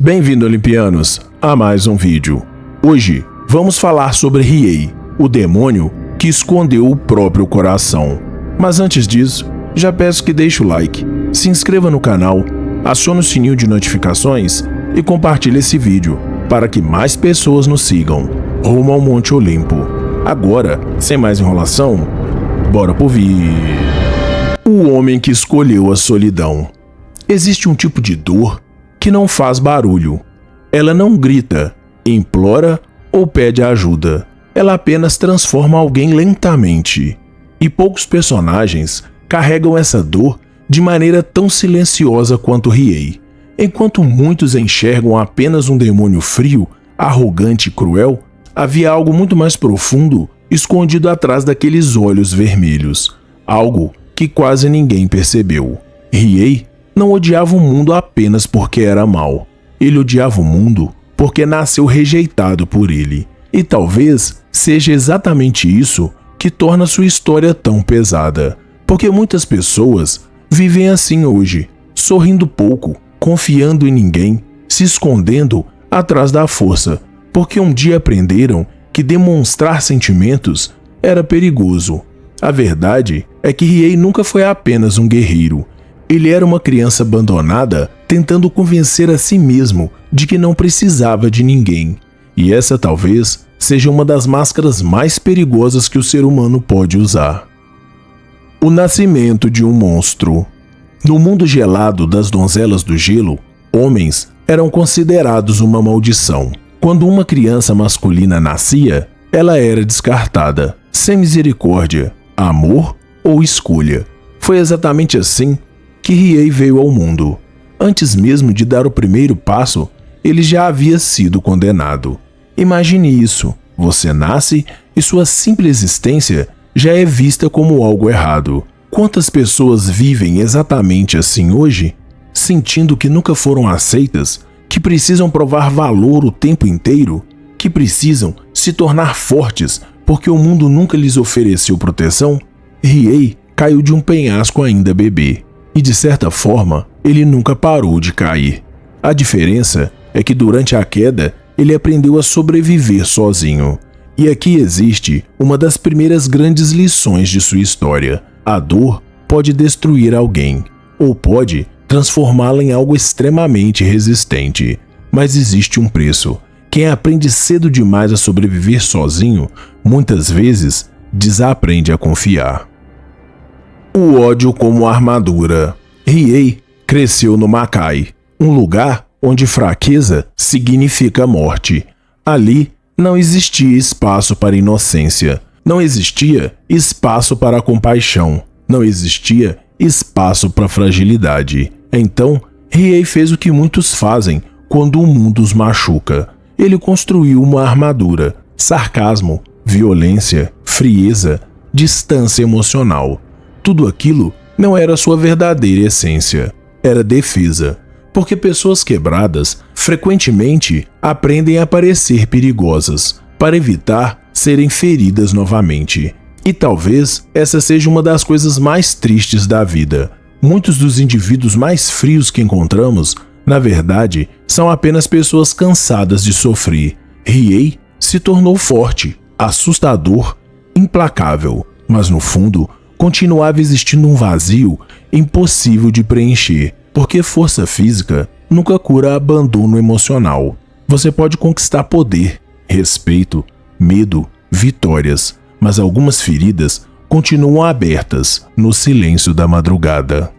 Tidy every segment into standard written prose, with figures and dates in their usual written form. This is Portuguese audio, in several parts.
Bem-vindo, Olimpianos, a mais um vídeo. Hoje vamos falar sobre Riei, o demônio que escondeu o próprio coração. Mas antes disso, já peço que deixe o like, se inscreva no canal, acione o sininho de notificações e compartilhe esse vídeo para que mais pessoas nos sigam rumo ao Monte Olimpo. Agora, sem mais enrolação, bora pro vídeo. O homem que escolheu a solidão. Existe um tipo de dor que não faz barulho. Ela não grita, implora ou pede ajuda. Ela apenas transforma alguém lentamente. E poucos personagens carregam essa dor de maneira tão silenciosa quanto Riei. Enquanto muitos enxergam apenas um demônio frio, arrogante e cruel, havia algo muito mais profundo escondido atrás daqueles olhos vermelhos. Algo que quase ninguém percebeu. Riei não odiava o mundo apenas porque era mau. Ele odiava o mundo porque nasceu rejeitado por ele. E talvez seja exatamente isso que torna sua história tão pesada. Porque muitas pessoas vivem assim hoje, sorrindo pouco, confiando em ninguém, se escondendo atrás da força, porque um dia aprenderam que demonstrar sentimentos era perigoso. A verdade é que Riei nunca foi apenas um guerreiro. Ele era uma criança abandonada, tentando convencer a si mesmo de que não precisava de ninguém. E essa talvez seja uma das máscaras mais perigosas que o ser humano pode usar. O nascimento de um monstro. No mundo gelado das donzelas do gelo, homens eram considerados uma maldição. Quando uma criança masculina nascia, ela era descartada, sem misericórdia, amor ou escolha. Foi exatamente assim que Riei veio ao mundo. Antes mesmo de dar o primeiro passo, ele já havia sido condenado. Imagine isso: você nasce e sua simples existência já é vista como algo errado. Quantas pessoas vivem exatamente assim hoje, sentindo que nunca foram aceitas, que precisam provar valor o tempo inteiro, que precisam se tornar fortes porque o mundo nunca lhes ofereceu proteção? Riei caiu de um penhasco ainda bebê. E de certa forma, ele nunca parou de cair. A diferença é que durante a queda, ele aprendeu a sobreviver sozinho. E aqui existe uma das primeiras grandes lições de sua história. A dor pode destruir alguém, ou pode transformá-la em algo extremamente resistente. Mas existe um preço. Quem aprende cedo demais a sobreviver sozinho, muitas vezes desaprende a confiar. O ódio como armadura. Riei cresceu no Makai, um lugar onde fraqueza significa morte. Ali não existia espaço para inocência, não existia espaço para compaixão, não existia espaço para fragilidade. Então, Riei fez o que muitos fazem quando o mundo os machuca. Ele construiu uma armadura: sarcasmo, violência, frieza, distância emocional. Tudo aquilo não era sua verdadeira essência, era defesa, porque pessoas quebradas frequentemente aprendem a parecer perigosas para evitar serem feridas novamente. E talvez essa seja uma das coisas mais tristes da vida. Muitos dos indivíduos mais frios que encontramos, na verdade, são apenas pessoas cansadas de sofrer. Riei se tornou forte, assustador, implacável, mas no fundo continuava existindo um vazio impossível de preencher, porque força física nunca cura abandono emocional. Você pode conquistar poder, respeito, medo, vitórias, mas algumas feridas continuam abertas no silêncio da madrugada.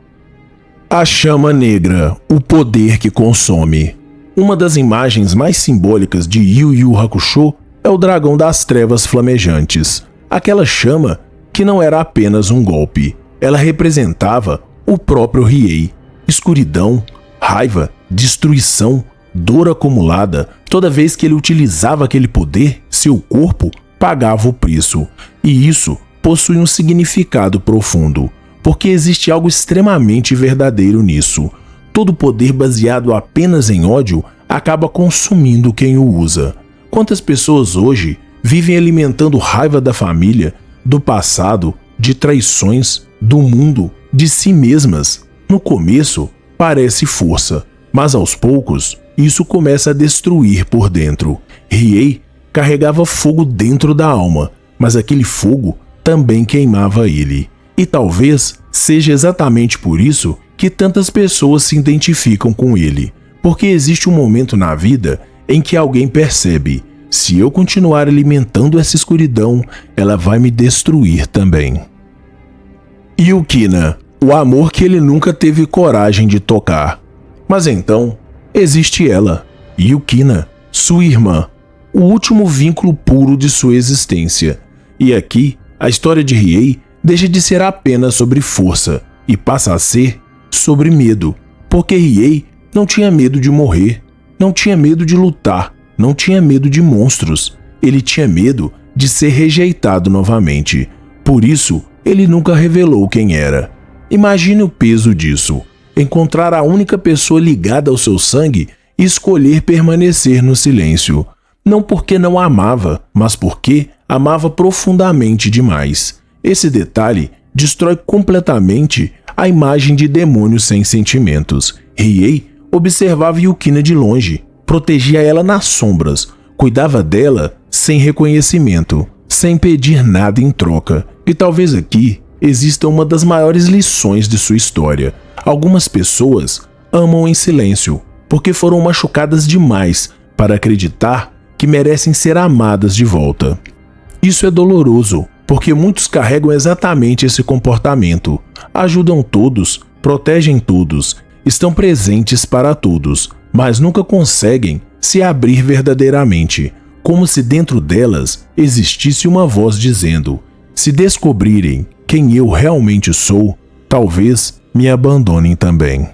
A chama negra, o poder que consome. Uma das imagens mais simbólicas de Yu Yu Hakusho é o dragão das trevas flamejantes. Aquela chama que não era apenas um golpe, ela representava o próprio Riei. Escuridão, raiva, destruição, dor acumulada. Toda vez que ele utilizava aquele poder, seu corpo pagava o preço. E isso possui um significado profundo, porque existe algo extremamente verdadeiro nisso. Todo poder baseado apenas em ódio acaba consumindo quem o usa. Quantas pessoas hoje vivem alimentando raiva da família, do passado, de traições, do mundo, de si mesmas? No começo, parece força, mas aos poucos, isso começa a destruir por dentro. Riei carregava fogo dentro da alma, mas aquele fogo também queimava ele. E talvez seja exatamente por isso que tantas pessoas se identificam com ele, porque existe um momento na vida em que alguém percebe: se eu continuar alimentando essa escuridão, ela vai me destruir também. Yukina, o amor que ele nunca teve coragem de tocar. Mas então, existe ela, Yukina, sua irmã, o último vínculo puro de sua existência. E aqui, a história de Riei deixa de ser apenas sobre força e passa a ser sobre medo, porque Riei não tinha medo de morrer, não tinha medo de lutar, não tinha medo de monstros. Ele tinha medo de ser rejeitado novamente. Por isso, ele nunca revelou quem era. Imagine o peso disso. Encontrar a única pessoa ligada ao seu sangue e escolher permanecer no silêncio. Não porque não a amava, mas porque amava profundamente demais. Esse detalhe destrói completamente a imagem de demônio sem sentimentos. Riei observava Yukina de longe, protegia ela nas sombras, cuidava dela sem reconhecimento, sem pedir nada em troca. E talvez aqui exista uma das maiores lições de sua história. Algumas pessoas amam em silêncio, porque foram machucadas demais para acreditar que merecem ser amadas de volta. Isso é doloroso, porque muitos carregam exatamente esse comportamento. Ajudam todos, protegem todos, estão presentes para todos, mas nunca conseguem se abrir verdadeiramente, como se dentro delas existisse uma voz dizendo: se descobrirem quem eu realmente sou, talvez me abandonem também.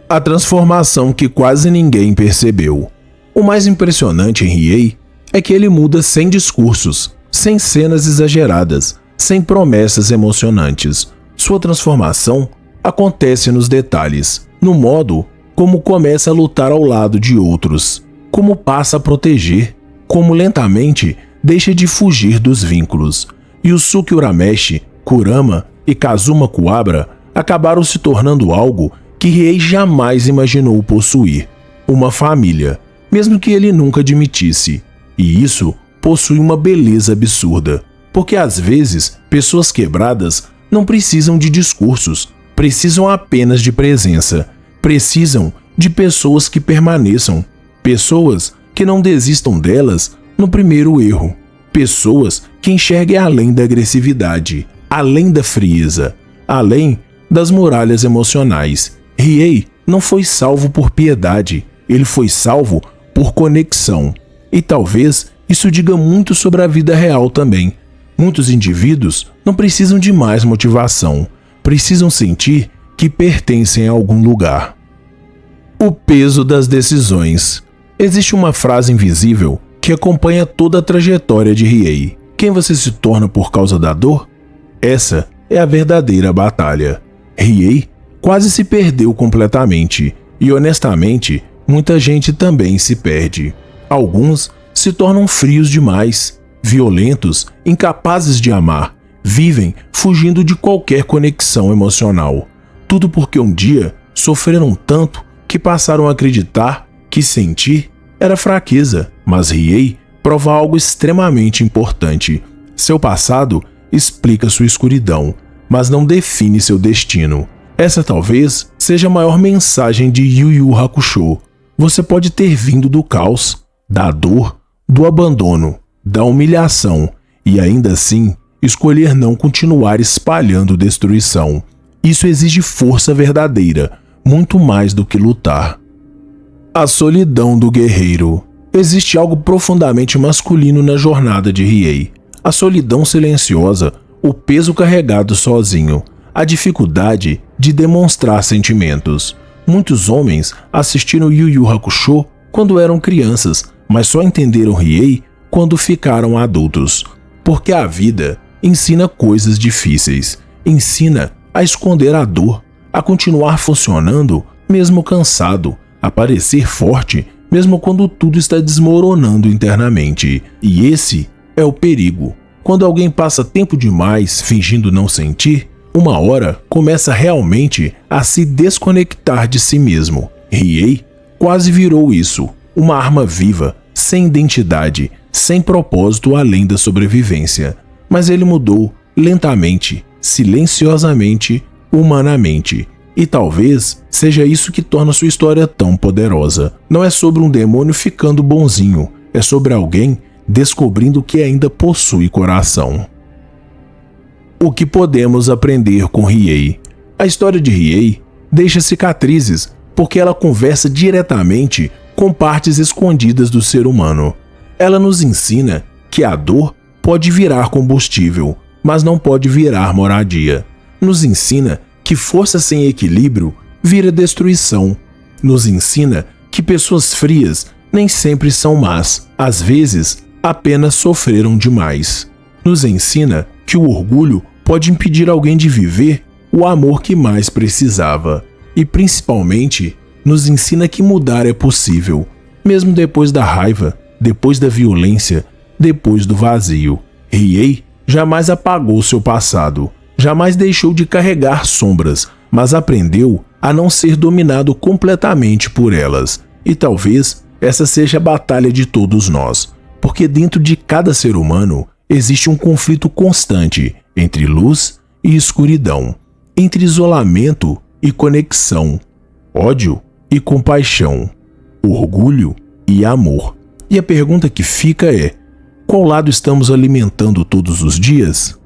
A transformação que quase ninguém percebeu. O mais impressionante em Riei é que ele muda sem discursos, sem cenas exageradas, sem promessas emocionantes. Sua transformação acontece nos detalhes, no modo como começa a lutar ao lado de outros, como passa a proteger, como lentamente deixa de fugir dos vínculos. Yusuke Urameshi, Kurama e Kazuma Kuwabara acabaram se tornando algo que Riei jamais imaginou possuir: uma família, mesmo que ele nunca admitisse. E isso possui uma beleza absurda, porque às vezes pessoas quebradas não precisam de discursos, precisam apenas de presença, precisam de pessoas que permaneçam, pessoas que não desistam delas no primeiro erro, pessoas que enxerguem além da agressividade, além da frieza, além das muralhas emocionais. Riei não foi salvo por piedade, ele foi salvo por conexão. E talvez isso diga muito sobre a vida real também. Muitos indivíduos não precisam de mais motivação, precisam sentir que pertencem a algum lugar. O peso das decisões. Existe uma frase invisível que acompanha toda a trajetória de Riei: quem você se torna por causa da dor? Essa é a verdadeira batalha. Riei quase se perdeu completamente, e honestamente, muita gente também se perde. Alguns se tornam frios demais, violentos, incapazes de amar, vivem fugindo de qualquer conexão emocional. Tudo porque um dia sofreram tanto que passaram a acreditar que sentir era fraqueza. Mas Riei prova algo extremamente importante. Seu passado explica sua escuridão, mas não define seu destino. Essa talvez seja a maior mensagem de Yu Yu Hakusho. Você pode ter vindo do caos, da dor, do abandono, da humilhação, e ainda assim escolher não continuar espalhando destruição. Isso exige força verdadeira, muito mais do que lutar. A solidão do guerreiro. Existe algo profundamente masculino na jornada de Riei. A solidão silenciosa, o peso carregado sozinho, a dificuldade de demonstrar sentimentos. Muitos homens assistiram Yu Yu Hakusho quando eram crianças, mas só entenderam Riei quando ficaram adultos. Porque a vida ensina coisas difíceis, ensina a esconder a dor, a continuar funcionando mesmo cansado, a parecer forte mesmo quando tudo está desmoronando internamente. E esse é o perigo. Quando alguém passa tempo demais fingindo não sentir, uma hora começa realmente a se desconectar de si mesmo. Riei quase virou isso, uma arma viva, sem identidade, sem propósito além da sobrevivência. Mas ele mudou lentamente, silenciosamente, humanamente. E talvez seja isso que torna sua história tão poderosa. Não é sobre um demônio ficando bonzinho, é sobre alguém descobrindo que ainda possui coração. O que podemos aprender com Riei? A história de Riei deixa cicatrizes porque ela conversa diretamente com partes escondidas do ser humano. Ela nos ensina que a dor pode virar combustível, mas não pode virar moradia. Nos ensina que força sem equilíbrio vira destruição. Nos ensina que pessoas frias nem sempre são más, às vezes apenas sofreram demais. Nos ensina que o orgulho pode impedir alguém de viver o amor que mais precisava. E principalmente, nos ensina que mudar é possível, mesmo depois da raiva, depois da violência, depois do vazio. Riei jamais apagou seu passado, jamais deixou de carregar sombras, mas aprendeu a não ser dominado completamente por elas. E talvez essa seja a batalha de todos nós, porque dentro de cada ser humano existe um conflito constante entre luz e escuridão, entre isolamento e conexão, ódio e compaixão, orgulho e amor. E a pergunta que fica é: qual lado estamos alimentando todos os dias?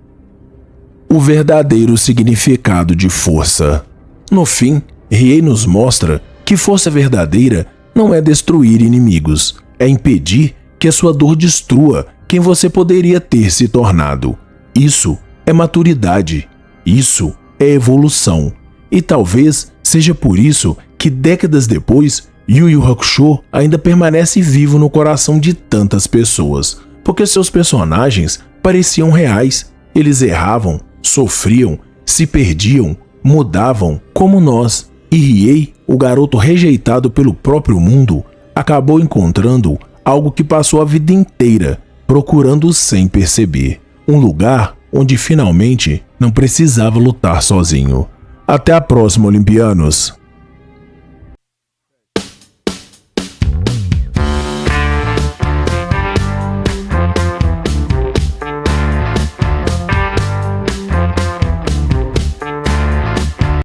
O verdadeiro significado de força. No fim, Riei nos mostra que força verdadeira não é destruir inimigos, é impedir que a sua dor destrua quem você poderia ter se tornado. Isso é maturidade, isso é evolução. E talvez seja por isso que décadas depois, Yu Yu Hakusho ainda permanece vivo no coração de tantas pessoas, porque seus personagens pareciam reais. Eles erravam, sofriam, se perdiam, mudavam como nós. E Riei, o garoto rejeitado pelo próprio mundo, acabou encontrando algo que passou a vida inteira procurando sem perceber. Um lugar onde finalmente não precisava lutar sozinho. Até a próxima, Olimpianos!